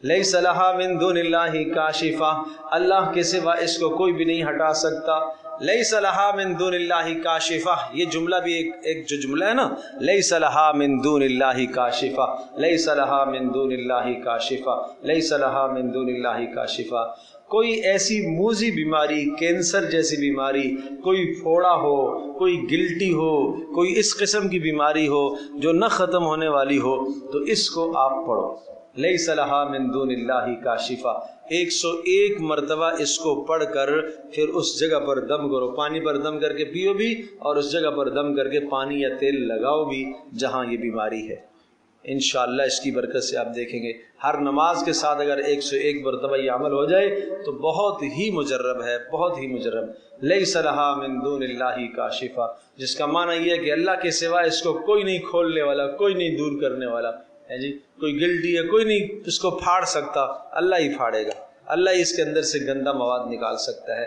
لیس لہا من دون اللہ کاشفہ، اللہ کے سوا اس کو کوئی بھی نہیں ہٹا سکتا. لیس لہا من دون اللہ کاشفہ، یہ جملہ بھی ایک جو جملہ ہے نا، لیس لہا من دون اللہ کاشفہ، لیس لہا من دون اللہ کاشفہ، لیس لہا من دون اللہ کاشفہ. کوئی ایسی موذی بیماری، کینسر جیسی بیماری، کوئی پھوڑا ہو، کوئی گلٹی ہو، کوئی اس قسم کی بیماری ہو جو نہ ختم ہونے والی ہو، تو اس کو آپ پڑھو، لیس لہا من دون اللہ کاشفہ. 101 مرتبہ اس کو پڑھ کر پھر اس جگہ پر دم کرو، پانی پر دم کر کے پیو بھی، اور اس جگہ پر دم کر کے پانی یا تیل لگاؤ بھی جہاں یہ بیماری ہے. انشاءاللہ اس کی برکت سے آپ دیکھیں گے ہر نماز کے ساتھ اگر 101 مرتبہ یہ عمل ہو جائے تو بہت ہی مجرب ہے، بہت ہی مجرب. لیس لہا من دون اللہ کاشفہ، جس کا معنی یہ ہے کہ اللہ کے سوا اس کو کوئی نہیں کھولنے والا، کوئی نہیں دور کرنے والا ہے جی. کوئی گلٹی ہے، کوئی نہیں اس کو پھاڑ سکتا، اللہ ہی پھاڑے گا، اللہ ہی اس کے اندر سے گندا مواد نکال سکتا ہے.